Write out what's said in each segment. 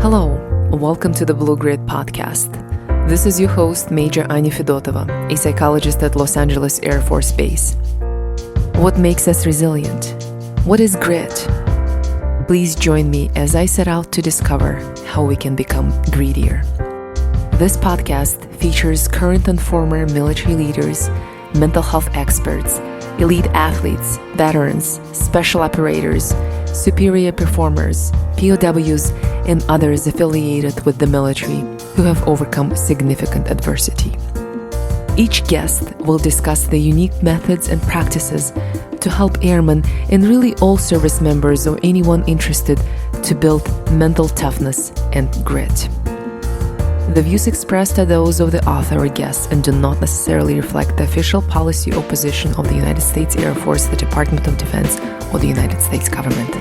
Hello, welcome to the Blue Grid podcast. This is your host, Major Anya Fedotova, a psychologist at Los Angeles Air Force Base. What makes us resilient? What is grit? Please join me as I set out to discover how we can become greedier. This podcast features current and former military leaders, mental health experts, elite athletes, veterans, special operators, superior performers, POWs, and others affiliated with the military who have overcome significant adversity. Each guest will discuss the unique methods and practices to help airmen and really all service members or anyone interested to build mental toughness and grit. The views expressed are those of the author or guest and do not necessarily reflect the official policy or position of the United States Air Force, the Department of Defense, or the United States government.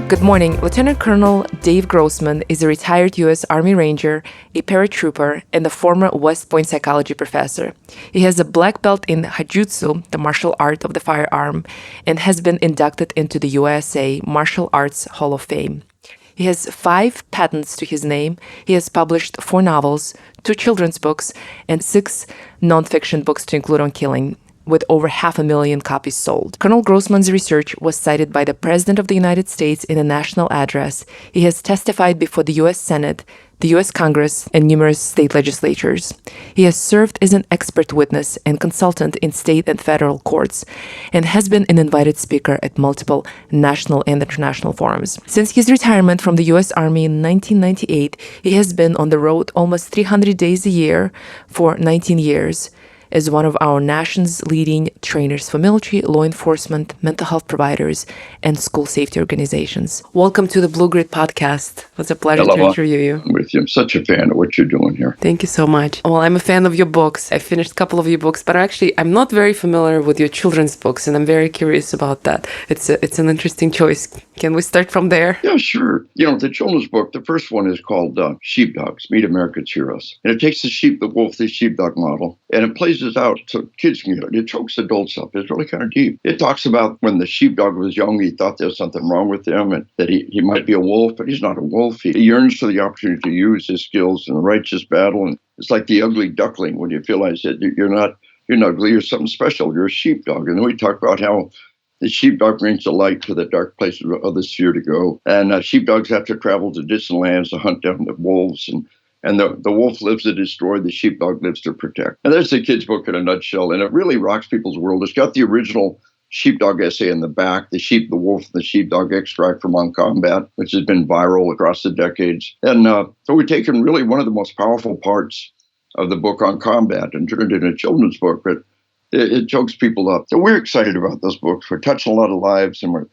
Good morning. Lieutenant Colonel Dave Grossman is a retired U.S. Army Ranger, a paratrooper, and a former West Point psychology professor. He has a black belt in Hajutsu, the martial art of the firearm, and has been inducted into the USA Martial Arts Hall of Fame. He has 5 patents to his name. He has published 4 novels, 2 children's books, and 6 nonfiction books to include on killing, with over 500,000 copies sold. Colonel Grossman's research was cited by the President of the United States in a national address. He has testified before the U.S. Senate, the U.S. Congress, and numerous state legislatures. He has served as an expert witness and consultant in state and federal courts, and has been an invited speaker at multiple national and international forums. Since his retirement from the U.S. Army in 1998, he has been on the road almost 300 days a year for 19 years. As one of our nation's leading trainers for military, law enforcement, mental health providers, and school safety organizations. Welcome to the Blue Grid podcast. It was a pleasure to interview you. I'm with you. I'm such a fan of what you're doing here. Thank you so much. Well, I'm a fan of your books. I finished a couple of your books, but I'm not very familiar with your children's books, and I'm very curious about that. It's an interesting choice. Can we start from there? Yeah, sure. The children's book, the first one is called Sheepdogs, Meet America's Heroes. And it takes the sheep, the wolf, the sheepdog model, and it plays it out so kids can get it. It chokes adults up. It's really kind of deep. It talks about when the sheepdog was young, he thought there was something wrong with him and that he might be a wolf, but he's not a wolf. He yearns for the opportunity to use his skills in a righteous battle. And it's like the ugly duckling when you realize that you're not ugly, you're something special. You're a sheepdog. And then we talk about how the sheepdog brings the light to the dark places of the sphere to go. And sheepdogs have to travel to distant lands to hunt down the wolves. And the wolf lives to destroy, the sheepdog lives to protect. And there's the kid's book in a nutshell. And it really rocks people's world. It's got the original sheepdog essay in the back, the sheep, the wolf, and the sheepdog extract from On Combat, which has been viral across the decades. And so we've taken really one of the most powerful parts of the book On Combat and turned it into a children's book. But it chokes people up. So we're excited about those books. We're touching a lot of lives, and we're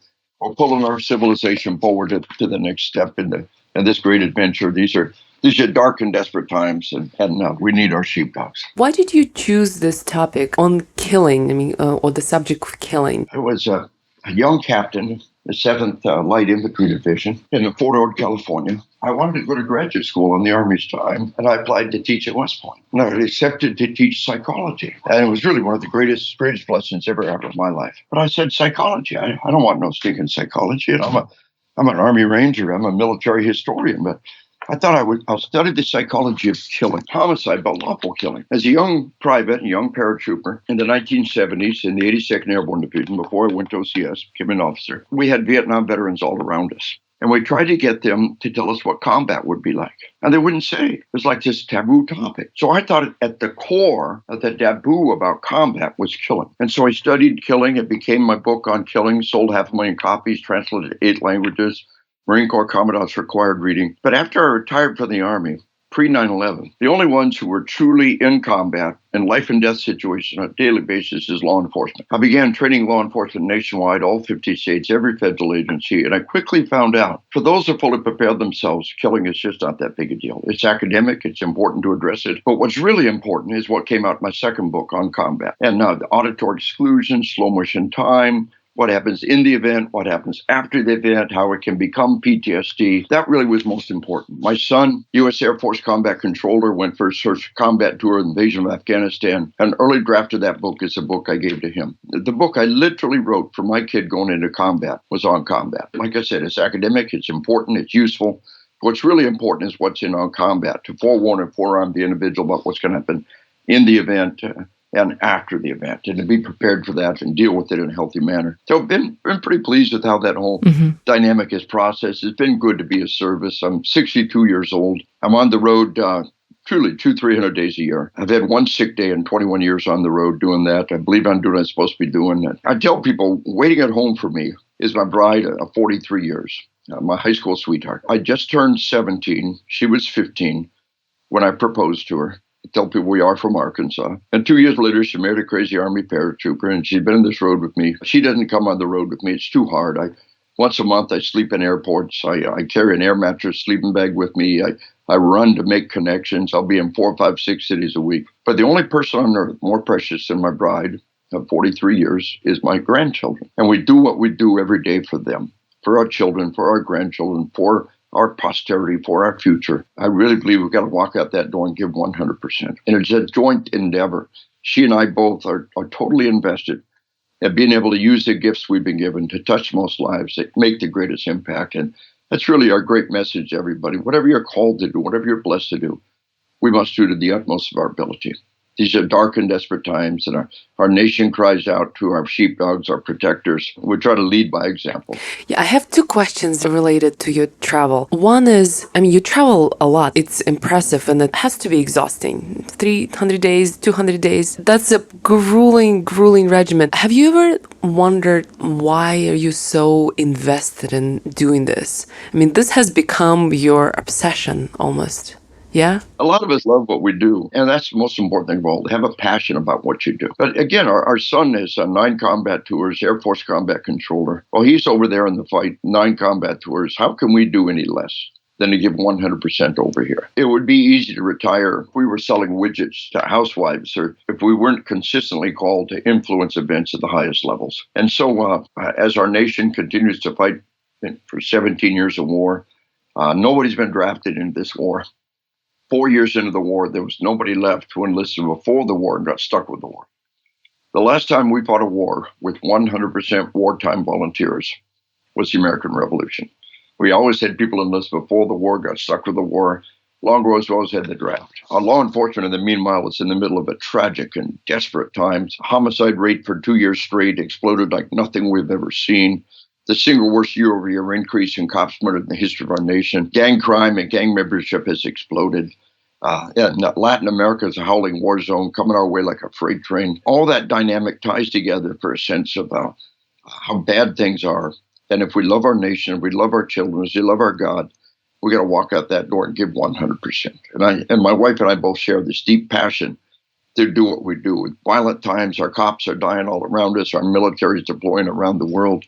pulling our civilization forward to the next step in this great adventure. These are dark and desperate times, and we need our sheepdogs. Why did you choose this topic on killing, or the subject of killing? I was a young captain, the 7th Light Infantry Division in Fort Ord, California. I wanted to go to graduate school on the Army's time, and I applied to teach at West Point. And I was accepted to teach psychology. And it was really one of the greatest blessings ever out of my life. But I said, psychology? I don't want no stinking psychology. And I'm an Army Ranger. I'm a military historian. But I thought I'll study the psychology of killing, homicide, but lawful killing. As a young private, a young paratrooper in the 1970s in the 82nd Airborne Division, before I went to OCS, became an officer, we had Vietnam veterans all around us. And we tried to get them to tell us what combat would be like. And they wouldn't say. It was like this taboo topic. So I thought at the core of the taboo about combat was killing. And so I studied killing. It became my book on killing, sold 500,000 copies, translated to 8 languages. Marine Corps Commandant's required reading. But after I retired from the Army, pre-9/11, the only ones who were truly in combat and life and death situations on a daily basis is law enforcement. I began training law enforcement nationwide, all 50 states, every federal agency, and I quickly found out, for those who fully prepared themselves, killing is just not that big a deal. It's academic, it's important to address it, but what's really important is what came out in my second book on combat. And the auditory exclusion, slow motion time, what happens in the event, what happens after the event, how it can become PTSD. That really was most important. My son, U.S. Air Force combat controller, went for his combat tour, invasion of Afghanistan. An early draft of that book is a book I gave to him. The book I literally wrote for my kid going into combat was on combat. Like I said, it's academic, it's important, it's useful. What's really important is what's in on combat, to forewarn and forearm the individual about what's going to happen in the event and after the event, and to be prepared for that and deal with it in a healthy manner. So I've been pretty pleased with how that whole dynamic is processed. It's been good to be of service. I'm 62 years old. I'm on the road truly 200-300 days a year. I've had one sick day in 21 years on the road doing that. I believe I'm doing what I'm supposed to be doing. I tell people, waiting at home for me is my bride of 43 years, my high school sweetheart. I just turned 17. She was 15 when I proposed to her. I tell people we are from Arkansas. And 2 years later, she married a crazy Army paratrooper, and she's been on this road with me. She doesn't come on the road with me. It's too hard. Once a month, I sleep in airports. I carry an air mattress sleeping bag with me. I run to make connections. I'll be in 4, 5, 6 cities a week. But the only person on earth more precious than my bride of 43 years is my grandchildren. And we do what we do every day for them, for our children, for our grandchildren, for our posterity, for our future. I really believe we've got to walk out that door and give 100%. And it's a joint endeavor. She and I both are totally invested in being able to use the gifts we've been given to touch most lives, that make the greatest impact. And that's really our great message to everybody. Whatever you're called to do, whatever you're blessed to do, we must do to the utmost of our ability. These are dark and desperate times, and our nation cries out to our sheepdogs, our protectors. We try to lead by example. Yeah, I have two questions related to your travel. One is, you travel a lot. It's impressive, and it has to be exhausting. 300 days, 200 days. That's a grueling regimen. Have you ever wondered why are you so invested in doing this? This has become your obsession almost. Yeah. A lot of us love what we do, and that's the most important thing of all, to have a passion about what you do. But again, our son is 9 combat tours, Air Force combat controller. Well, he's over there in the fight, 9 combat tours. How can we do any less than to give 100% over here? It would be easy to retire if we were selling widgets to housewives, or if we weren't consistently called to influence events at the highest levels. And so as our nation continues to fight for 17 years of war, nobody's been drafted into this war. 4 years into the war, there was nobody left who enlisted before the war and got stuck with the war. The last time we fought a war with 100% wartime volunteers was the American Revolution. We always had people enlist before the war, got stuck with the war. Long ago, as well as had the draft. Our law enforcement, in the meanwhile, is in the middle of a tragic and desperate times. Homicide rate for 2 years straight exploded like nothing we've ever seen. The single worst year-over-year increase in cops murdered in the history of our nation. Gang crime and gang membership has exploded. Latin America is a howling war zone coming our way like a freight train. All that dynamic ties together for a sense of how bad things are. And if we love our nation, if we love our children, if we love our God, we got to walk out that door and give 100%. And my wife and I both share this deep passion to do what we do. With violent times, our cops are dying all around us. Our military is deploying around the world.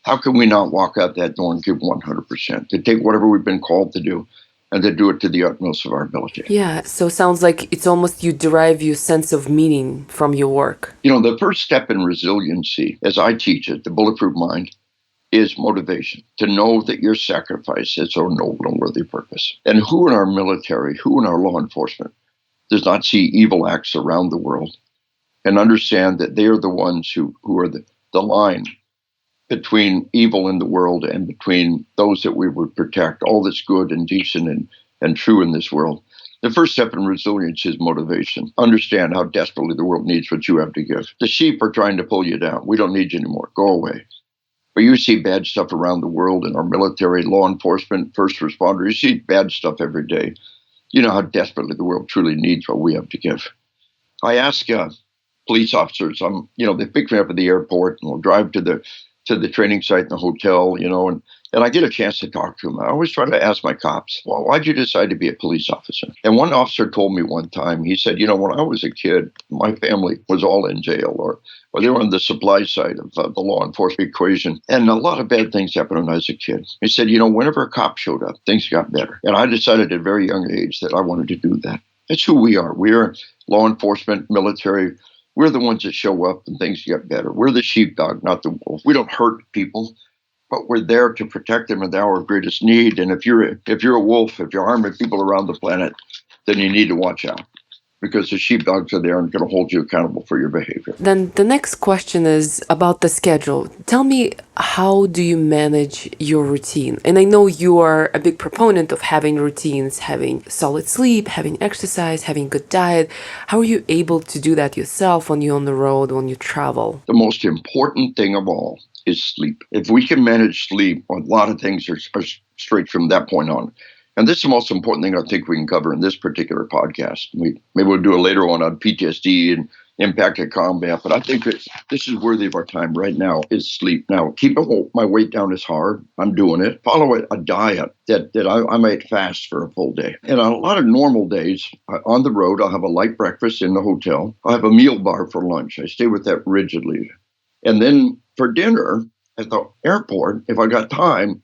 How can we not walk out that door and give 100%, to take whatever we've been called to do and to do it to the utmost of our ability? Yeah, so sounds like it's almost you derive your sense of meaning from your work. The first step in resiliency, as I teach it, the bulletproof mind, is motivation, to know that your sacrifice is a noble and worthy purpose. And who in our military, who in our law enforcement does not see evil acts around the world and understand that they are the ones who are the line between evil in the world and between those that we would protect, all that's good and decent and true in this world. The first step in resilience is motivation. Understand how desperately the world needs what you have to give. The sheep are trying to pull you down. We don't need you anymore. Go away. But you see bad stuff around the world in our military, law enforcement, first responders. You see bad stuff every day. You know how desperately the world truly needs what we have to give. I ask police officers, they pick me up at the airport and we'll drive to the training site in the hotel, and I get a chance to talk to them. I always try to ask my cops, well, why'd you decide to be a police officer? And one officer told me one time, he said, when I was a kid, my family was all in jail or they were on the supply side of the law enforcement equation. And a lot of bad things happened when I was a kid. He said, whenever a cop showed up, things got better. And I decided at a very young age that I wanted to do that. That's who we are. We're law enforcement, military. We're the ones that show up and things get better. We're the sheepdog, not the wolf. We don't hurt people, but we're there to protect them at the hour of greatest need. And if you're a wolf, if you're harming people around the planet, then you need to watch out. because the sheepdogs are there and going to hold you accountable for your behavior. Then the next question is about the schedule. Tell me, how do you manage your routine? And I know you are a big proponent of having routines, having solid sleep, having exercise, having good diet. How are you able to do that yourself when you're on the road, when you travel? The most important thing of all is sleep. If we can manage sleep, a lot of things are straight from that point on. And this is the most important thing I think we can cover in this particular podcast. Maybe we'll do a later one on PTSD and impact of combat, but I think that this is worthy of our time right now is sleep. Now, keeping my weight down is hard. I'm doing it. Follow a diet that I might fast for a full day. And on a lot of normal days on the road, I'll have a light breakfast in the hotel. I'll have a meal bar for lunch. I stay with that rigidly. And then for dinner at the airport, if I got time,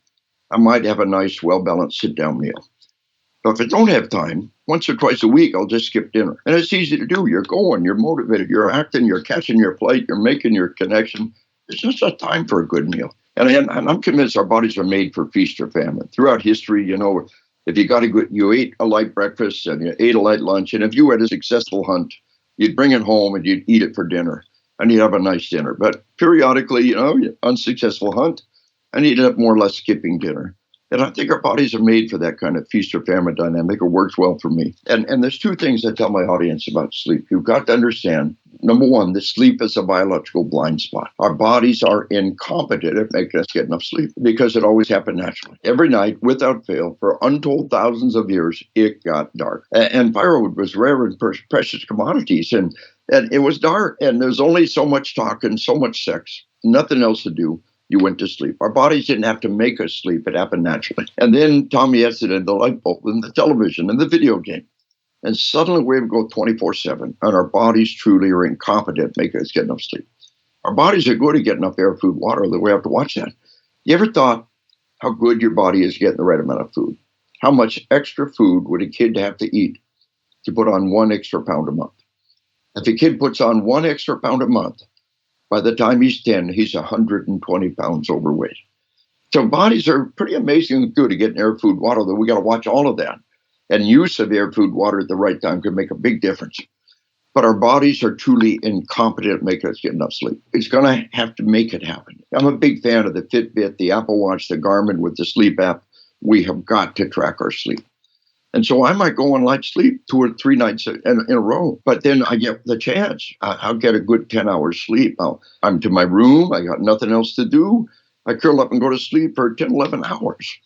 I might have a nice, well-balanced sit-down meal. But if I don't have time, once or twice a week, I'll just skip dinner. And it's easy to do. You're going, you're motivated, you're acting, you're catching your flight, you're making your connection. It's just a time for a good meal. And I'm convinced our bodies are made for feast or famine. Throughout history, if you ate a light breakfast and you ate a light lunch, and if you had a successful hunt, you'd bring it home and you'd eat it for dinner. And you'd have a nice dinner. But periodically, unsuccessful hunt, and you'd have more or less skipping dinner. And I think our bodies are made for that kind of feast or famine dynamic. It works well for me. And there's two things I tell my audience about sleep. You've got to understand, number one, that sleep is a biological blind spot. Our bodies are incompetent at making us get enough sleep because it always happened naturally. Every night, without fail, for untold thousands of years, it got dark. And firewood was rare and precious commodities. And it was dark. And there's only so much talk and so much sex, nothing else to do. You went to sleep. Our bodies didn't have to make us sleep. It happened naturally. And then Tommy Edison and the light bulb and the television and the video game. And suddenly we have to go 24/7. And our bodies truly are incompetent at making us get enough sleep. Our bodies are good at getting enough air, food, water, that we have to watch that. You ever thought how good your body is getting the right amount of food? How much extra food would a kid have to eat to put on 1 extra pound a month? If a kid puts on 1 extra pound a month, by the time he's 10, he's 120 pounds overweight. So bodies are pretty amazingly good at getting air, food, water, though we got to watch all of that. And use of air, food, water at the right time can make a big difference. But our bodies are truly incompetent at making us get enough sleep. It's going to have to make it happen. I'm a big fan of the Fitbit, the Apple Watch, the Garmin with the sleep app. We have got to track our sleep. And so I might go on light sleep 2 or 3 nights in a row, but then I get the chance. I'll get a good 10 hours sleep. I'm to my room. I got nothing else to do. I curl up and go to sleep for 10, 11 hours.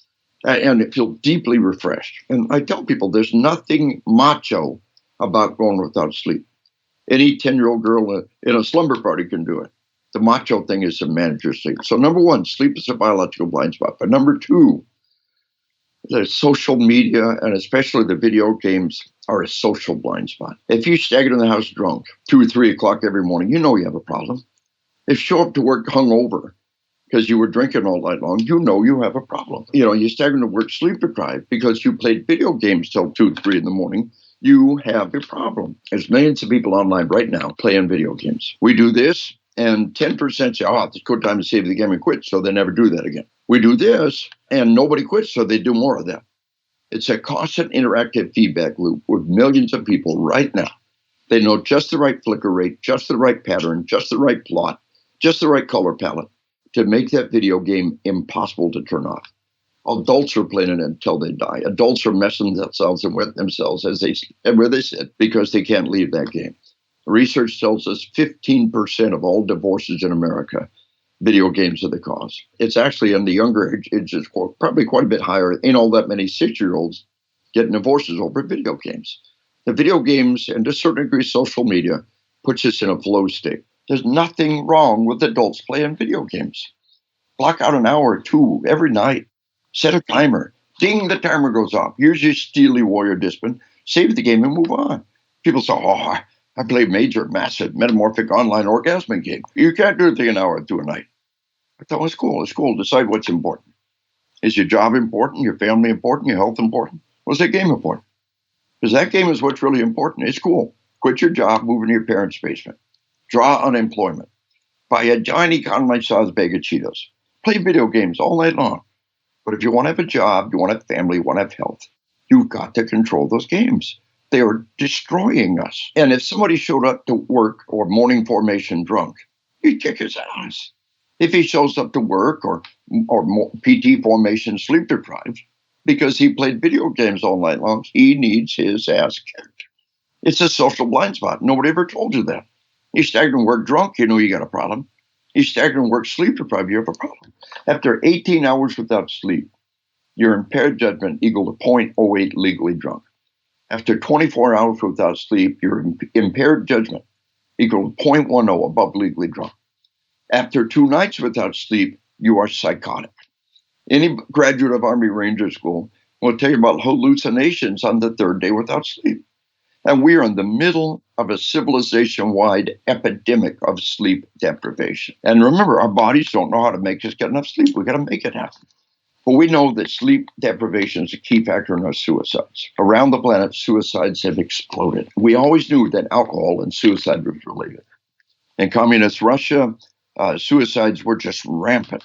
And I feel deeply refreshed. And I tell people there's nothing macho about going without sleep. Any 10-year-old girl in a slumber party can do it. The macho thing is to manage your sleep. So number one, sleep is a biological blind spot. But number two, the social media, and especially the video games, are a social blind spot. If you stagger in the house drunk 2 or 3 o'clock every morning, you know you have a problem. If you show up to work hungover because you were drinking all night long, you know you have a problem. You stagger to work sleep deprived because you played video games till 2, 3 in the morning, you have a problem. There's millions of people online right now playing video games. We do this, and 10% say, it's a good time to save the game and quit, so they never do that again. We do this, and nobody quits, so they do more of that. It's a constant interactive feedback loop with millions of people right now. They know just the right flicker rate, just the right pattern, just the right plot, just the right color palette to make that video game impossible to turn off. Adults are playing it until they die. Adults are messing themselves and with themselves where they sit because they can't leave that game. Research tells us 15% of all divorces in America, video games are the cause. It's actually in the younger ages, probably quite a bit higher. Ain't all that many 6-year-olds getting divorces over video games. The video games, and to a certain degree social media, puts us in a flow state. There's nothing wrong with adults playing video games. Block out an hour or 2 every night. Set a timer. Ding, the timer goes off. Here's your Steely Warrior discipline. Save the game and move on. People say, I play massive, metamorphic online orgasmic game. You can't do anything an hour or 2 a night. I thought, it's cool. It's cool. Decide what's important. Is your job important? Your family important? Your health important? Was that game important? Because that game is what's really important. It's cool. Quit your job, move into your parents' basement. Draw unemployment. Buy a giant economy-sized bag of Cheetos. Play video games all night long. But if you want to have a job, you want to have family, you want to have health, you've got to control those games. They are destroying us. And if somebody showed up to work or morning formation drunk, you'd kick his ass. If he shows up to work or PT formation sleep deprived because he played video games all night long, he needs his ass kicked. It's a social blind spot. Nobody ever told you that. You stagger and work drunk, you know you got a problem. You stagger and work sleep deprived, you have a problem. After 18 hours without sleep, your impaired judgment equal to 0.08 legally drunk. After 24 hours without sleep, your impaired judgment equal to 0.10 above legally drunk. After 2 nights without sleep, you are psychotic. Any graduate of Army Ranger School will tell you about hallucinations on the 3rd day without sleep. And we are in the middle of a civilization-wide epidemic of sleep deprivation. And remember, our bodies don't know how to make us get enough sleep. We got to make it happen. But we know that sleep deprivation is a key factor in our suicides. Around the planet, suicides have exploded. We always knew that alcohol and suicide was related. In communist Russia, suicides were just rampant.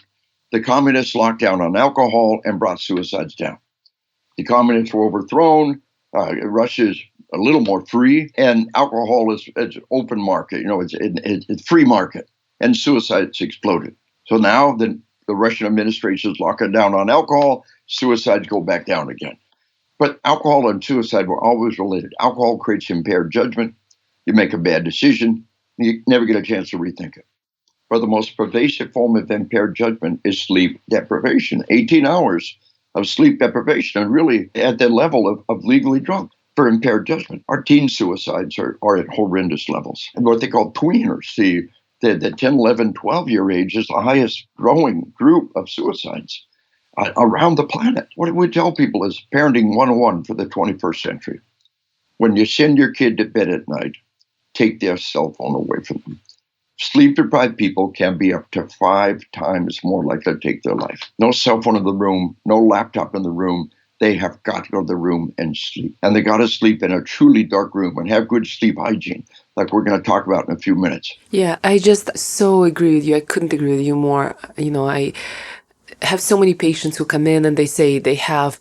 The communists locked down on alcohol and brought suicides down. The communists were overthrown. Russia is a little more free, and alcohol is open market. You know, it's free market, and suicides exploded. So now the Russian administration is locking down on alcohol. Suicides go back down again. But alcohol and suicide were always related. Alcohol creates impaired judgment. You make a bad decision. You never get a chance to rethink it. But the most pervasive form of impaired judgment is sleep deprivation. 18 hours of sleep deprivation, and really at the level of legally drunk for impaired judgment. Our teen suicides are at horrendous levels. And what they call tweeners, the 10, 11, 12-year age is the highest growing group of suicides around the planet. What we tell people is parenting 101 for the 21st century. When you send your kid to bed at night, take their cell phone away from them. Sleep-deprived people can be up to 5 times more likely to take their life. No cell phone in the room, no laptop in the room. They have got to go to the room and sleep. And they got to sleep in a truly dark room and have good sleep hygiene, like we're going to talk about in a few minutes. Yeah, I just so agree with you. I couldn't agree with you more. You know, I have so many patients who come in and they say they have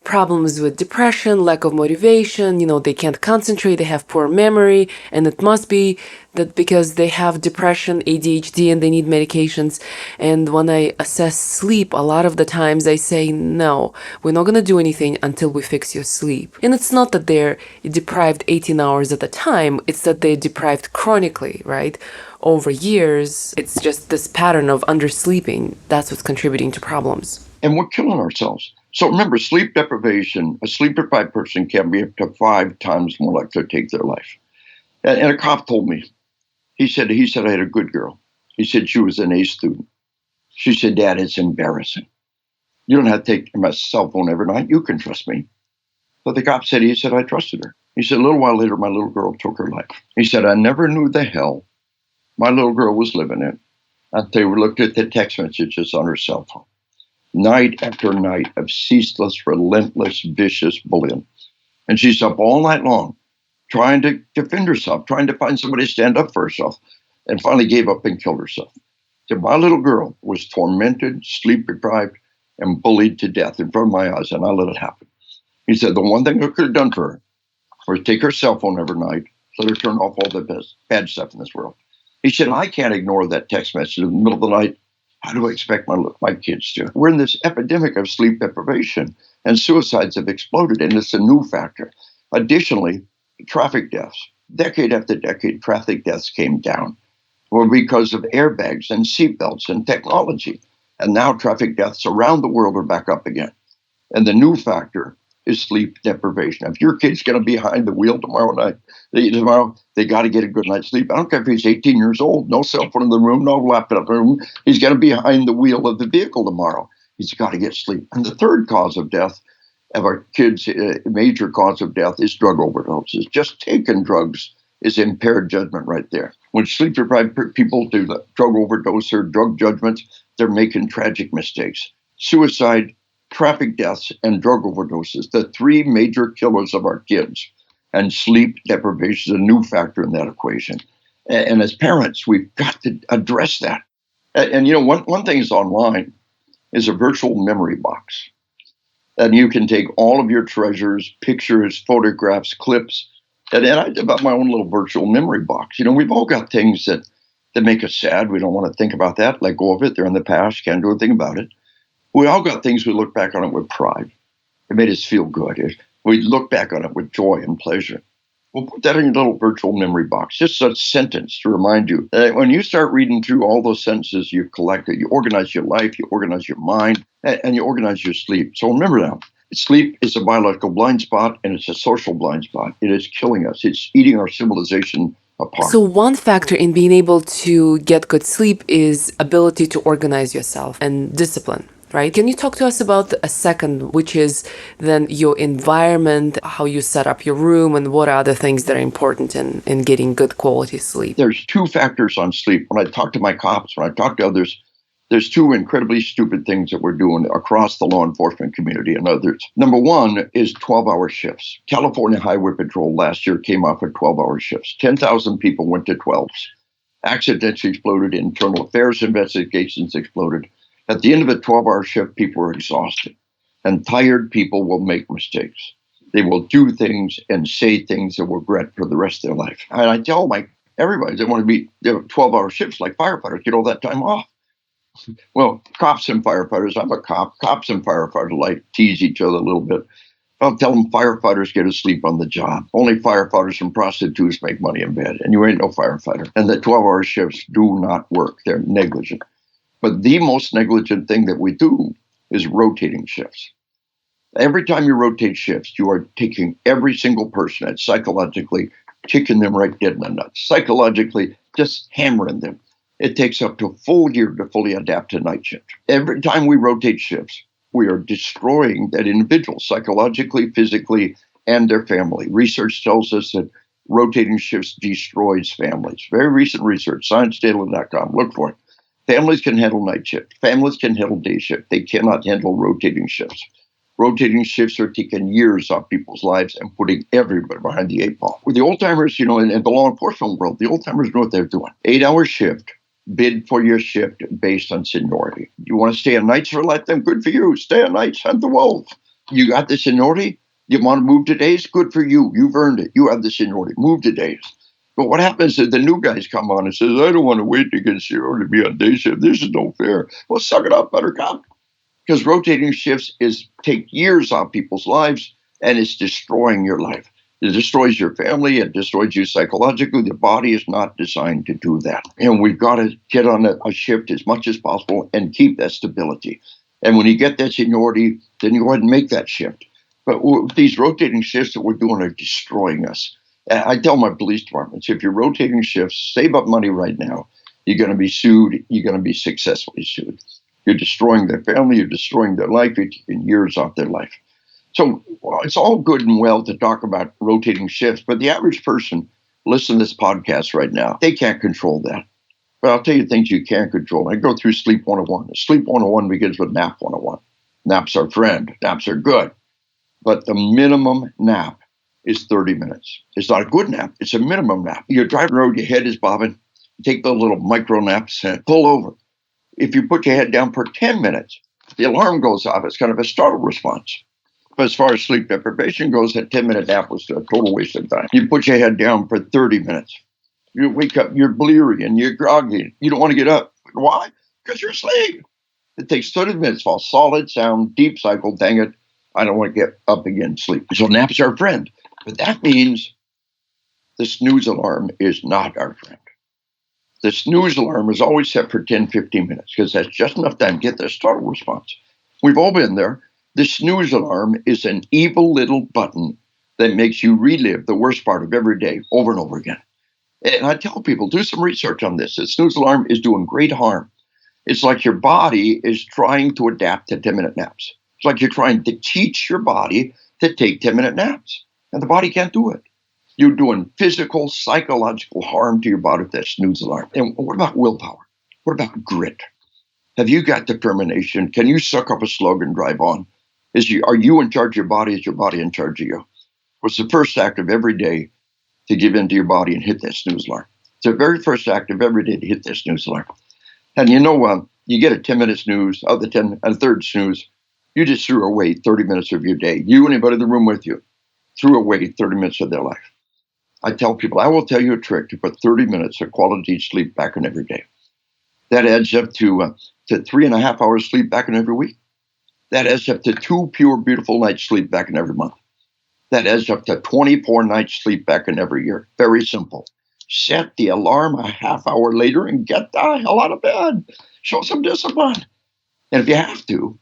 problems with depression, lack of motivation, you know, they can't concentrate, they have poor memory, and it must be that because they have depression, ADHD, and they need medications. And when I assess sleep, a lot of the times I say, no, we're not going to do anything until we fix your sleep. And it's not that they're deprived 18 hours at a time, it's that they're deprived chronically, right? Over years, it's just this pattern of undersleeping. That's what's contributing to problems. And we're killing ourselves. So remember, sleep deprivation, a sleep-deprived person can be up to 5 times more likely to take their life. And a cop told me, he said I had a good girl. He said she was an A student. She said, Dad, it's embarrassing. You don't have to take my cell phone every night. You can trust me. But the cop said, I trusted her. He said, a little while later, my little girl took her life. He said, I never knew the hell my little girl was living in until we looked at the text messages on her cell phone. Night after night of ceaseless, relentless, vicious bullying. And she's up all night long trying to defend herself, trying to find somebody to stand up for herself, and finally gave up and killed herself. So my little girl was tormented, sleep-deprived, and bullied to death in front of my eyes, and I let it happen. He said the one thing I could have done for her was take her cell phone every night, let her turn off all the bad stuff in this world. He said, I can't ignore that text message in the middle of the night. How do I expect my kids to? We're in this epidemic of sleep deprivation, and suicides have exploded, and it's a new factor. Additionally, traffic deaths. Decade after decade, traffic deaths came down. Well, because of airbags and seatbelts and technology. And now traffic deaths around the world are back up again. And the new factor is sleep deprivation. If your kid's going to be behind the wheel tomorrow, they got to get a good night's sleep. I don't care if he's 18 years old, no cell phone in the room, no laptop in the room. He's going to be behind the wheel of the vehicle tomorrow. He's got to get sleep. And the third cause of death of our kids, major cause of death, is drug overdoses. Just taking drugs is impaired judgment right there. When sleep-deprived people do the drug overdose or drug judgments, they're making tragic mistakes. Suicide, traffic deaths, and drug overdoses, the 3 major killers of our kids. And sleep deprivation is a new factor in that equation. And as parents, we've got to address that. And you know, one thing is online is a virtual memory box. And you can take all of your treasures, pictures, photographs, clips, and then I developed my own little virtual memory box. We've all got things that make us sad. We don't want to think about that. Let go of it. They're in the past. Can't do a thing about it. We all got things we look back on it with pride. It made us feel good. We look back on it with joy and pleasure. We'll put that in your little virtual memory box. Just a sentence to remind you that when you start reading through all those sentences you've collected, you organize your life, you organize your mind, and you organize your sleep. So remember now, sleep is a biological blind spot, and it's a social blind spot. It is killing us. It's eating our civilization apart. So one factor in being able to get good sleep is ability to organize yourself and discipline, right? Can you talk to us about a second, which is then your environment, how you set up your room, and what are the things that are important in getting good quality sleep? There's two factors on sleep. When I talk to my cops, when I talk to others, there's two incredibly stupid things that we're doing across the law enforcement community and others. Number one is 12-hour shifts. California Highway Patrol last year came off of 12-hour shifts. 10,000 people went to 12s. Accidents exploded. Internal affairs investigations exploded. At the end of a 12-hour shift, people are exhausted. And tired people will make mistakes. They will do things and say things they'll regret for the rest of their life. And I tell everybody, they want to be 12-hour shifts like firefighters, get all that time off. Well, cops and firefighters, I'm a cop. Cops and firefighters like tease each other a little bit. I'll tell them firefighters get to sleep on the job. Only firefighters and prostitutes make money in bed, and you ain't no firefighter. And the 12-hour shifts do not work. They're negligent. But the most negligent thing that we do is rotating shifts. Every time you rotate shifts, you are taking every single person and psychologically kicking them right dead in the nuts. Psychologically just hammering them. It takes up to a full year to fully adapt to night shift. Every time we rotate shifts, we are destroying that individual psychologically, physically, and their family. Research tells us that rotating shifts destroys families. Very recent research, sciencedata.com, look for it. Families can handle night shift. Families can handle day shift. They cannot handle rotating shifts. Rotating shifts are taking years off people's lives and putting everybody behind the 8 ball. With the old-timers, in the law enforcement world, the old-timers know what they're doing. 8-hour shift. Bid for your shift based on seniority. You want to stay on nights for a lifetime? Good for you. Stay on nights. Hunt the wolf. You got the seniority? You want to move to days? Good for you. You've earned it. You have the seniority. Move to days. But what happens is the new guys come on and says, I don't want to wait to get seniority to be on day shift. This is no fair. Well, suck it up, buttercup. Because rotating shifts take years off people's lives, and it's destroying your life. It destroys your family. It destroys you psychologically. The body is not designed to do that. And we've got to get on a shift as much as possible and keep that stability. And when you get that seniority, then you go ahead and make that shift. But these rotating shifts that we're doing are destroying us. And I tell my police departments, if you're rotating shifts, save up money right now. You're going to be sued. You're going to be successfully sued. You're destroying their family. You're destroying their life. You're taking years off their life. So it's all good and well to talk about rotating shifts, but the average person listening to this podcast right now, they can't control that. But I'll tell you things you can control. I go through Sleep 101. Sleep 101 begins with Nap 101. Naps are friend. Naps are good. But the minimum nap is 30 minutes. It's not a good nap. It's a minimum nap. You're driving the road, your head is bobbing. You take those little micro naps and pull over. If you put your head down for 10 minutes, the alarm goes off. It's kind of a startle response. But as far as sleep deprivation goes, that 10-minute nap was a total waste of time. You put your head down for 30 minutes. You wake up, you're bleary and you're groggy. You don't want to get up. Why? Because you're asleep. It takes 30 minutes, fall solid, sound, deep cycle. Dang it, I don't want to get up again, sleep. So naps are our friend. But that means the snooze alarm is not our friend. The snooze alarm is always set for 10, 15 minutes because that's just enough time to get the startle response. We've all been there. The snooze alarm is an evil little button that makes you relive the worst part of every day over and over again. And I tell people, do some research on this. The snooze alarm is doing great harm. It's like your body is trying to adapt to 10-minute naps. It's like you're trying to teach your body to take 10-minute naps. And the body can't do it. You're doing physical, psychological harm to your body with that snooze alarm. And what about willpower? What about grit? Have you got determination? Can you suck up a slug and drive on? Are you in charge of your body? Is your body in charge of you? What's the first act of every day to give in to your body and hit that snooze alarm? It's the very first act of every day to hit that snooze alarm. And you get a 10-minute snooze, a third snooze, You just threw away 30 minutes of your day. You, anybody in the room with you, threw away 30 minutes of their life. I tell people, I will tell you a trick to put 30 minutes of quality sleep back in every day. That adds up to 3.5 hours sleep back in every week. That adds up to 2 pure, beautiful nights sleep back in every month. That adds up to 24 nights sleep back in every year. Very simple. Set the alarm a half hour later and get the hell out of bed. Show some discipline. And if you have to,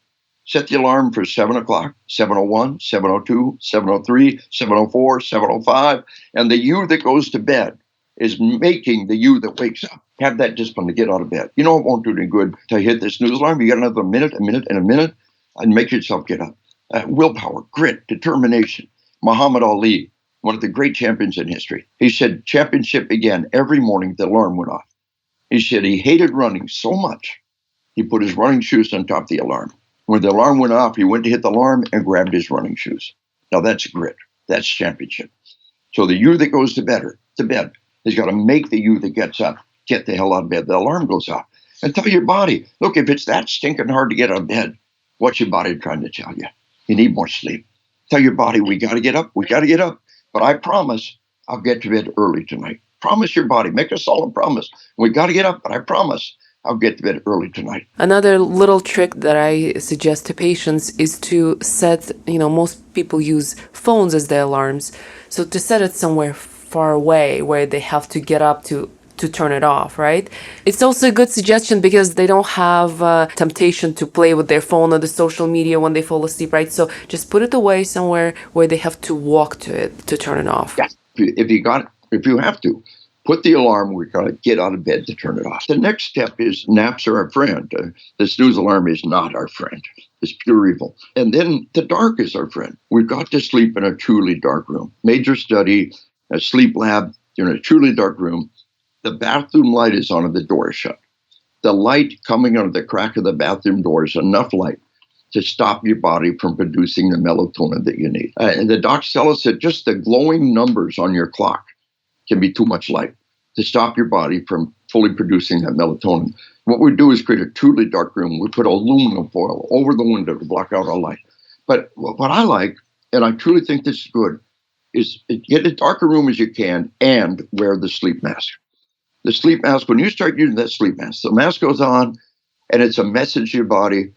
set the alarm for 7 o'clock, 7:01, 7:02, 7:03, 7:04, 7:05. And the you that goes to bed is making the you that wakes up. Have that discipline to get out of bed. You know it won't do any good to hit this snooze alarm. You got another minute, and make yourself get up. Willpower, grit, determination. Muhammad Ali, one of the great champions in history. He said championship began every morning the alarm went off. He said he hated running so much, he put his running shoes on top of the alarm. When the alarm went off, he went to hit the alarm and grabbed his running shoes. Now that's grit. That's championship. So the you that goes to bed has got to make the you that gets up get the hell out of bed. The alarm goes off. And tell your body, look, if it's that stinking hard to get out of bed, what's your body trying to tell you? You need more sleep. Tell your body, we got to get up. But I promise I'll get to bed early tonight. Promise your body. Make a solemn promise. We got to get up, but I promise I'll get to bed early tonight. Another little trick that I suggest to patients is to set, most people use phones as their alarms. So to set it somewhere far away where they have to get up to turn it off, right? It's also a good suggestion because they don't have temptation to play with their phone or the social media when they fall asleep, right? So just put it away somewhere where they have to walk to it to turn it off. Yeah. If you have to, put the alarm, we're going to get out of bed to turn it off. The next step is naps are our friend. The snooze alarm is not our friend. It's pure evil. And then the dark is our friend. We've got to sleep in a truly dark room. Major study, a sleep lab, you're in a truly dark room. The bathroom light is on and the door is shut. The light coming out of the crack of the bathroom door is enough light to stop your body from producing the melatonin that you need. And the docs tell us that just the glowing numbers on your clock can be too much light to stop your body from fully producing that melatonin. What we do is create a truly dark room. We put aluminum foil over the window to block out all light. But what I like, and I truly think this is good, is get as dark a room as you can and wear the sleep mask. The sleep mask, when you start using that sleep mask, the mask goes on and it's a message to your body,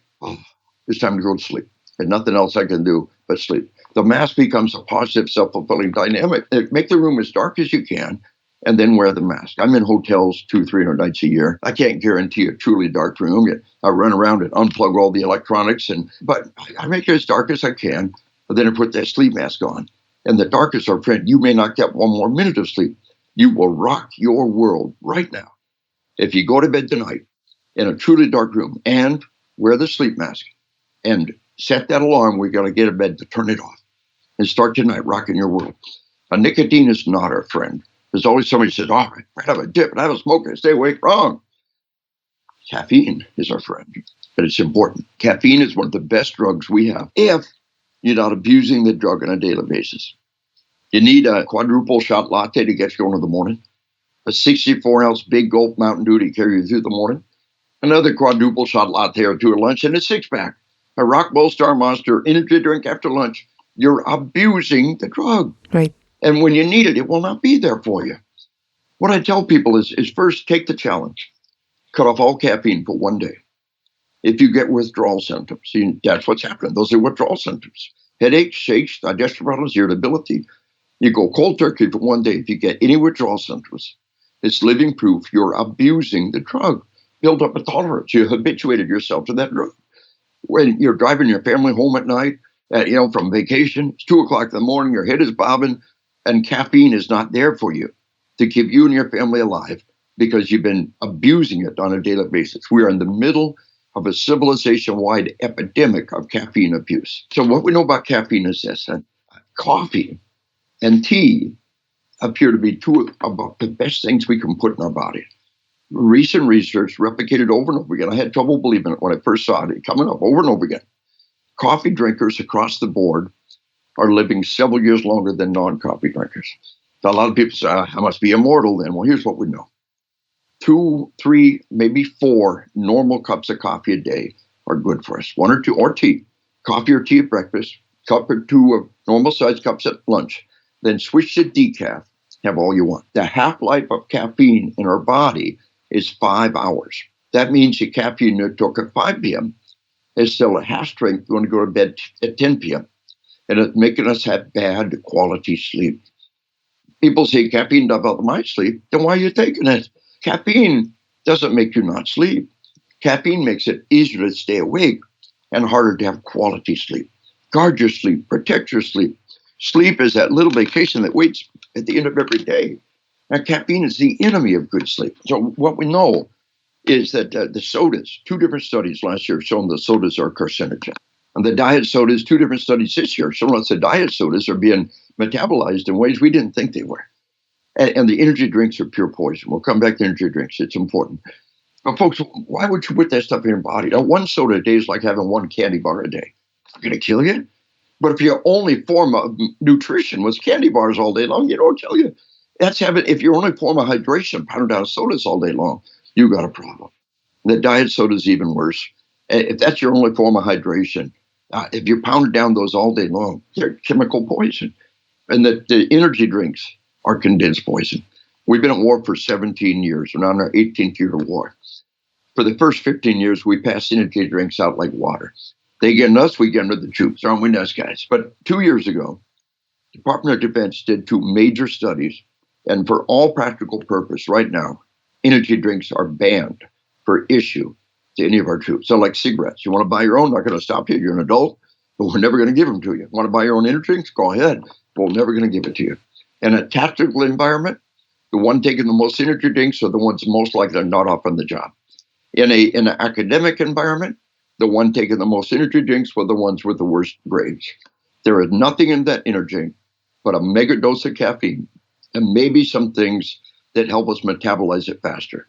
it's time to go to sleep. There's nothing else I can do but sleep. The mask becomes a positive, self-fulfilling dynamic. Make the room as dark as you can and then wear the mask. I'm in hotels 200-300 nights a year. I can't guarantee a truly dark room. I run around and unplug all the electronics, but I make it as dark as I can, and then I put that sleep mask on. And the dark is our friend. You may not get one more minute of sleep. You will rock your world right now if you go to bed tonight in a truly dark room and wear the sleep mask and set that alarm. We're going to get to bed to turn it off and start tonight rocking your world. Nicotine is not our friend. There's always somebody who says, I have a dip and I have a smoke and stay awake. Wrong. Caffeine is our friend, but it's important. Caffeine is one of the best drugs we have if you're not abusing the drug on a daily basis. You need a quadruple shot latte to get you going in the morning, a 64-ounce big gulp Mountain Dew to carry you through the morning, another quadruple shot latte or two at lunch, and a six-pack, a Rock Bull Star Monster energy drink after lunch. You're abusing the drug. Right. And when you need it, it will not be there for you. What I tell people is first take the challenge. Cut off all caffeine for one day. If you get withdrawal symptoms, that's what's happening. Those are withdrawal symptoms. Headaches, shakes, digestive problems, irritability. You go cold turkey for one day. If you get any withdrawal symptoms, it's living proof you're abusing the drug. Build up a tolerance. You habituated yourself to that drug. When you're driving your family home at night, from vacation, it's 2 o'clock in the morning, your head is bobbing, and caffeine is not there for you to keep you and your family alive because you've been abusing it on a daily basis. We are in the middle of a civilization-wide epidemic of caffeine abuse. So what we know about caffeine is this: coffee and tea appear to be two of the best things we can put in our body. Recent research replicated over and over again. I had trouble believing it when I first saw it coming up over and over again. Coffee drinkers across the board are living several years longer than non-coffee drinkers. So a lot of people say, I must be immortal then. Well, here's what we know. 2, 3, maybe 4 normal cups of coffee a day are good for us. 1 or 2, or tea. Coffee or tea at breakfast, cup or two of normal-sized cups at lunch, then switch to decaf, have all you want. The half-life of caffeine in our body is 5 hours. That means the caffeine you took at 5 p.m. is still at half strength going to go to bed at 10 p.m. And it's making us have bad quality sleep. People say caffeine doesn't help my sleep. Then why are you taking it? Caffeine doesn't make you not sleep. Caffeine makes it easier to stay awake and harder to have quality sleep. Guard your sleep, protect your sleep. Sleep is that little vacation that waits at the end of every day. Now, caffeine is the enemy of good sleep. So what we know is that the sodas, 2 different studies last year showing the sodas are carcinogen. And the diet sodas, 2 different studies this year showing us the diet sodas are being metabolized in ways we didn't think they were. And the energy drinks are pure poison. We'll come back to energy drinks. It's important. But folks, why would you put that stuff in your body? Now, 1 soda a day is like having 1 candy bar a day. It's going to kill you. But if your only form of nutrition was candy bars all day long, it don't kill you. If your only form of hydration, pounding down sodas all day long, you got a problem. The diet soda is even worse. If that's your only form of hydration, if you pound down those all day long, they're chemical poison. And the energy drinks are condensed poison. We've been at war for 17 years. We're now in our 18th year of war. For the first 15 years, we passed energy drinks out like water. They get us, we get into the troops. Aren't we nice guys? But 2 years ago, Department of Defense did 2 major studies. And for all practical purpose, right now, energy drinks are banned for issue to any of our troops. So like cigarettes, you want to buy your own, not going to stop you. You're an adult, but we're never going to give them to you. Want to buy your own energy drinks? Go ahead. But we're never going to give it to you. In a tactical environment, the one taking the most energy drinks are the ones most likely to not off on the job. In an academic environment, the one taking the most energy drinks were the ones with the worst grades. There is nothing in that energy but a mega dose of caffeine and maybe some things that help us metabolize it faster.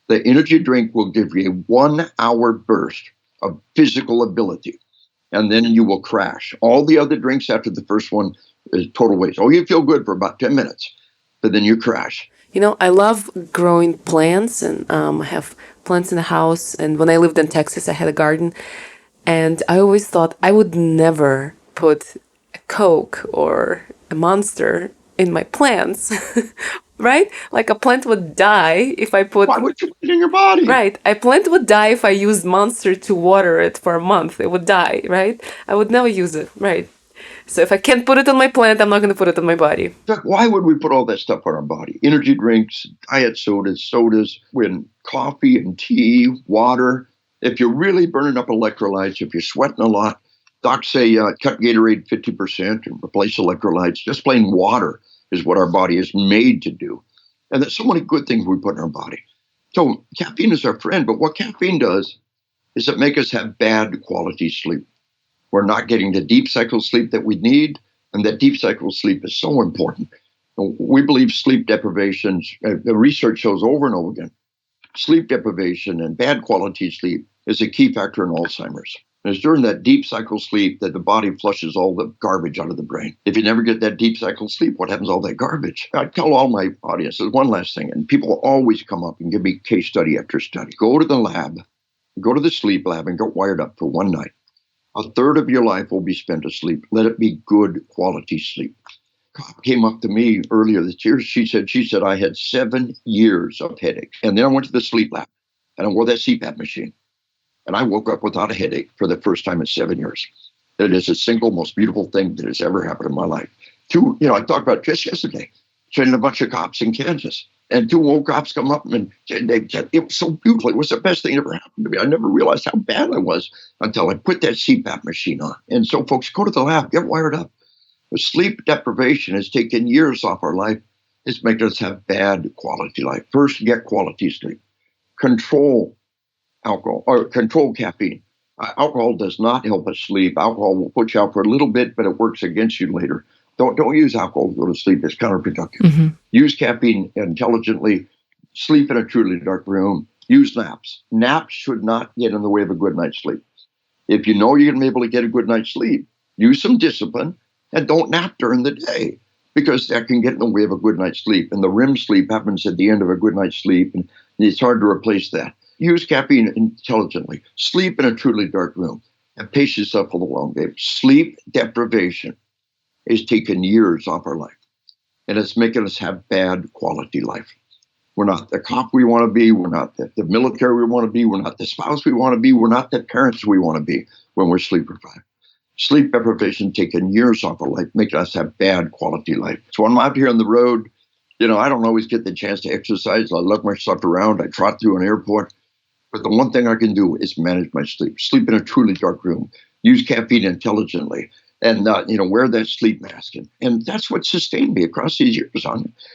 The energy drink will give you a 1-hour burst of physical ability, and then you will crash. All the other drinks after the first one is total waste. Oh, you feel good for about 10 minutes, but then you crash. You know, I love growing plants, and I have plants in the house. And when I lived in Texas, I had a garden. And I always thought I would never put a Coke or a Monster in my plants, right? Like a plant would die if I put... Why would you put it in your body? Right. A plant would die if I used Monster to water it for a month. It would die, right? I would never use it, right? So if I can't put it on my plant, I'm not going to put it on my body. Why would we put all that stuff on our body? Energy drinks, diet sodas, when coffee and tea, water. If you're really burning up electrolytes, if you're sweating a lot, docs say cut Gatorade 50% and replace electrolytes. Just plain water is what our body is made to do. And there's so many good things we put in our body. So caffeine is our friend, but what caffeine does is it makes us have bad quality sleep. We're not getting the deep cycle sleep that we need, and that deep cycle sleep is so important. We believe sleep deprivations, the research shows over and over again, sleep deprivation and bad quality sleep is a key factor in Alzheimer's. And it's during that deep cycle sleep that the body flushes all the garbage out of the brain. If you never get that deep cycle sleep, what happens to all that garbage? I tell all my audience, there's one last thing, and people always come up and give me case study after study. Go to the lab, go to the sleep lab and get wired up for one night. 1/3 of your life will be spent asleep. Let it be good quality sleep. Cop came up to me earlier this year. She said I had 7 years of headaches. And then I went to the sleep lab and I wore that CPAP machine. And I woke up without a headache for the first time in 7 years. It is the single most beautiful thing that has ever happened in my life. I talked about just yesterday, training a bunch of cops in Kansas. And 2 old cops come up and they said, it was so beautiful. It was the best thing that ever happened to me. I never realized how bad I was until I put that CPAP machine on. And so, folks, go to the lab, get wired up. The sleep deprivation has taken years off our life. It's making us have bad quality life. First, get quality sleep. Control alcohol or control caffeine. Alcohol does not help us sleep. Alcohol will put you out for a little bit, but it works against you later. Don't use alcohol to go to sleep. It's counterproductive. Mm-hmm. Use caffeine intelligently. Sleep in a truly dark room. Use naps. Naps should not get in the way of a good night's sleep. If you know you're going to be able to get a good night's sleep, use some discipline and don't nap during the day because that can get in the way of a good night's sleep. And the REM sleep happens at the end of a good night's sleep, and it's hard to replace that. Use caffeine intelligently. Sleep in a truly dark room. and pace yourself for the long game. Sleep deprivation is taking years off our life, and it's making us have bad quality life. We're not the cop we want to be. We're not the military we want to be. We're not the spouse we want to be. We're not the parents we want to be when we're sleep deprived. Sleep deprivation taking years off our life, making us have bad quality life. So when I'm out here on the road, I don't always get the chance to exercise. I lug myself around. I trot through an airport. But the one thing I can do is manage my sleep. Sleep in a truly dark room. Use caffeine intelligently. And, wear that sleep mask. And that's what sustained me across these years.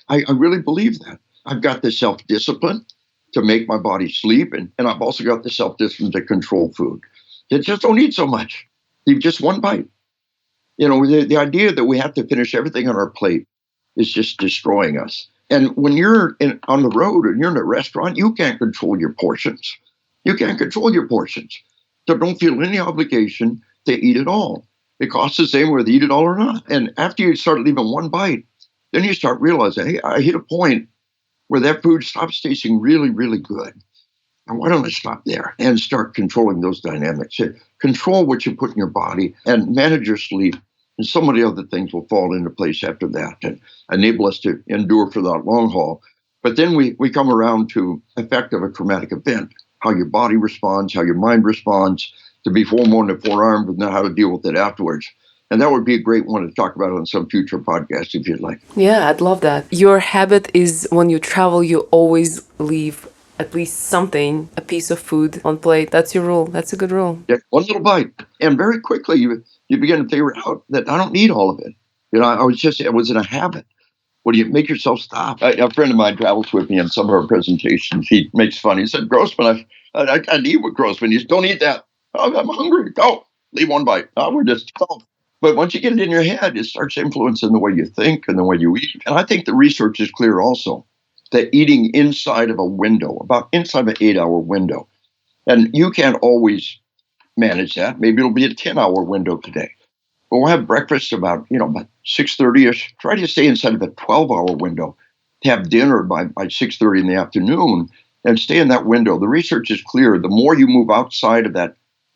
I really believe that. I've got the self-discipline to make my body sleep. And I've also got the self-discipline to control food. You just don't eat so much. Eat just one bite. The idea that we have to finish everything on our plate is just destroying us. And when you're on the road and you're in a restaurant, you can't control your portions. You can't control your portions. So don't feel any obligation to eat it all. It costs the same whether you eat it all or not. And after you start leaving one bite, then you start realizing, hey, I hit a point where that food stops tasting really, really good. And why don't I stop there and start controlling those dynamics? Control what you put in your body and manage your sleep. And so many other things will fall into place after that and enable us to endure for that long haul. But then we come around to effect of a traumatic event, how your body responds, how your mind responds, to be forewarned and forearmed and know how to deal with it afterwards. And that would be a great one to talk about on some future podcast if you'd like. Yeah, I'd love that. Your habit is when you travel, you always leave at least something, a piece of food on plate. That's your rule. That's a good rule. Yeah, one little bite. And very quickly you begin to figure out that I don't need all of it. It was in a habit. Well, you make yourself stop. A friend of mine travels with me on some of our presentations. He makes fun. He said, Grossman, I eat with Grossman. He said, don't eat that. Oh, I'm hungry. Go. Leave one bite. We're just go. But once you get it in your head, it starts influencing the way you think and the way you eat. And I think the research is clear also that eating inside of a window, about inside of an 8-hour window, and you can't always manage that. Maybe it'll be a 10-hour window today. But we'll have breakfast about 6:30ish. Try to stay inside of a 12-hour window. Have dinner by 6:30 in the afternoon and stay in that window. The research is clear. The more you move outside of that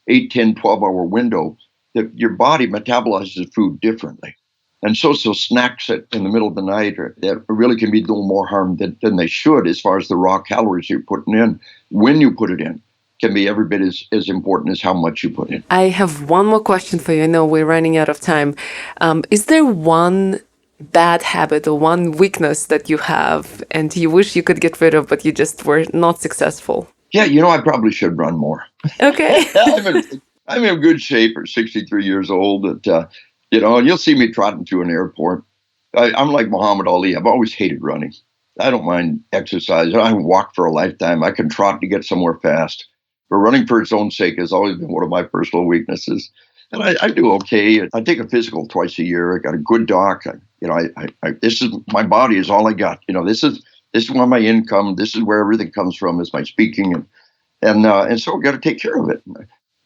8, 10, 12-hour window, that your body metabolizes food differently. And so snacks in the middle of the night that really can be doing more harm than they should as far as the raw calories you're putting in. When you put it in can be every bit as important as how much you put in. I have one more question for you. I know we're running out of time. Is there one bad habit or one weakness that you have and you wish you could get rid of, but you just were not successful? Yeah, I probably should run more. Okay. I'm in good shape at 63 years old. And you'll see me trotting through an airport. I'm like Muhammad Ali. I've always hated running. I don't mind exercise. I can walk for a lifetime. I can trot to get somewhere fast. But running for its own sake has always been one of my personal weaknesses. And I do okay. I take a physical twice a year. I got a good doc. This is my body is all I got. This is where my income. This is where everything comes from. Is my speaking, and so I got to take care of it.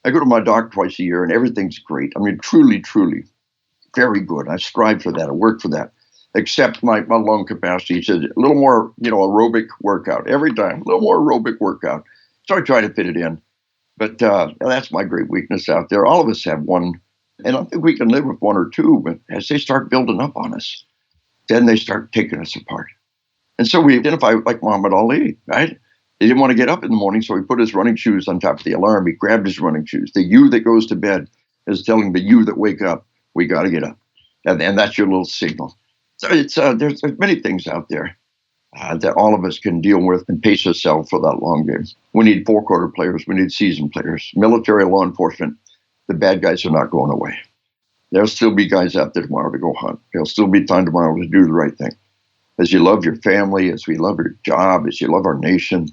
I go to my doc twice a year, and everything's great. I mean, truly, truly, very good. I strive for that. I work for that. Except my lung capacity says a little more, aerobic workout every time. A little more aerobic workout. So I try to fit it in. But that's my great weakness out there. All of us have one. And I think we can live with one or two. But as they start building up on us, then they start taking us apart. And so we identify like Muhammad Ali, right? He didn't want to get up in the morning, so he put his running shoes on top of the alarm. He grabbed his running shoes. The you that goes to bed is telling the you that wake up, we got to get up. And that's your little signal. So there's many things out there that all of us can deal with and pace ourselves for that long game. We need four-quarter players. We need seasoned players. Military, law enforcement, the bad guys are not going away. There'll still be guys out there tomorrow to go hunt. There'll still be time tomorrow to do the right thing. As you love your family, as we love your job, as you love our nation,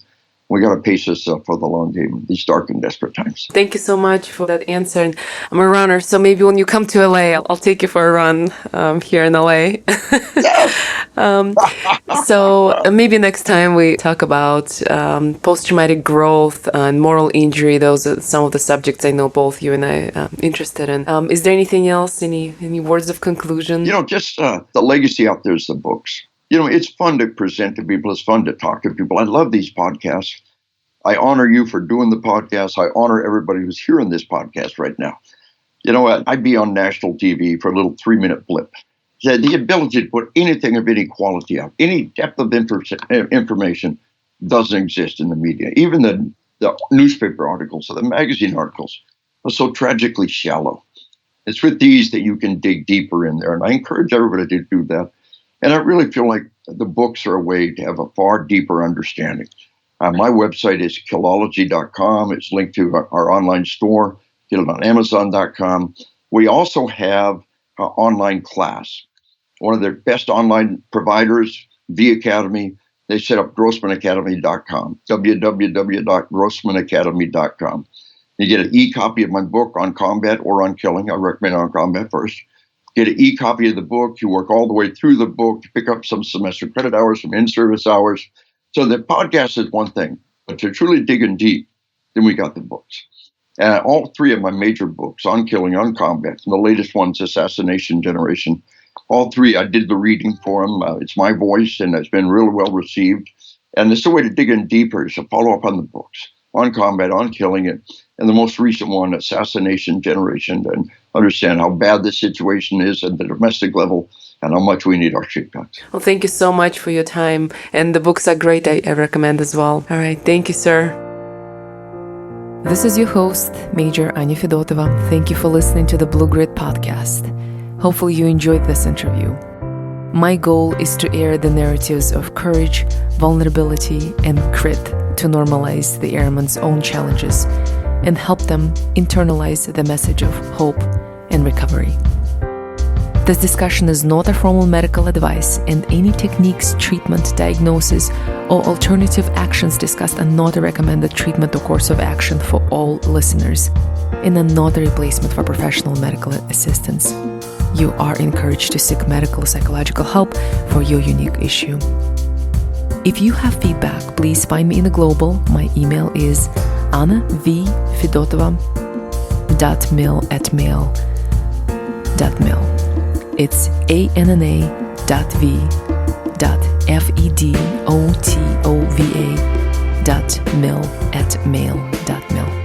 we got to pace ourselves for the long game, these dark and desperate times. Thank you so much for that answer. And I'm a runner, so maybe when you come to LA, I'll take you for a run here in LA. So maybe next time we talk about post-traumatic growth and moral injury. Those are some of the subjects I know both you and I are interested in. Is there anything else? Any words of conclusion? Just the legacy out there is the books. It's fun to present to people. It's fun to talk to people. I love these podcasts. I honor you for doing the podcast. I honor everybody who's hearing this podcast right now. You know what? I'd be on national TV for a little 3-minute blip. The ability to put anything of any quality out, any depth of information doesn't exist in the media. Even the newspaper articles or the magazine articles are so tragically shallow. It's with these that you can dig deeper in there. And I encourage everybody to do that. And I really feel like the books are a way to have a far deeper understanding. My website is Kilology.com. It's linked to our online store. Get it on Amazon.com. We also have an online class. One of their best online providers, V Academy, they set up GrossmanAcademy.com, www.GrossmanAcademy.com. You get an e-copy of my book on combat or on killing. I recommend on combat first. Get an e-copy of the book. You work all the way through the book. You pick up some semester credit hours, some in-service hours. So the podcast is one thing, but to truly dig in deep, then we got the books. And all three of my major books on killing, on combat, and the latest one's Assassination Generation. All three, I did the reading for them. It's my voice, and it's been really well received. And it's a way to dig in deeper is to follow up on the books, on combat, on killing it, and the most recent one, Assassination Generation, and understand how bad the situation is at the domestic level and how much we need our sheepdogs. Well, thank you so much for your time. And the books are great. I recommend as well. All right. Thank you, sir. This is your host, Major Anya Fedotova. Thank you for listening to the Blue Grid podcast. Hopefully you enjoyed this interview. My goal is to air the narratives of courage, vulnerability, and grit to normalize the airman's own challenges and help them internalize the message of hope and recovery. This discussion is not a formal medical advice, and any techniques, treatment, diagnosis, or alternative actions discussed are not a recommended treatment or course of action for all listeners, and are not a replacement for professional medical assistance. You are encouraged to seek medical or psychological help for your unique issue. If you have feedback, please find me in the global. My email is annavfedotova.mail@mail.mil. It's ANNA.V.FEDOTOVA.mil@mail.mil.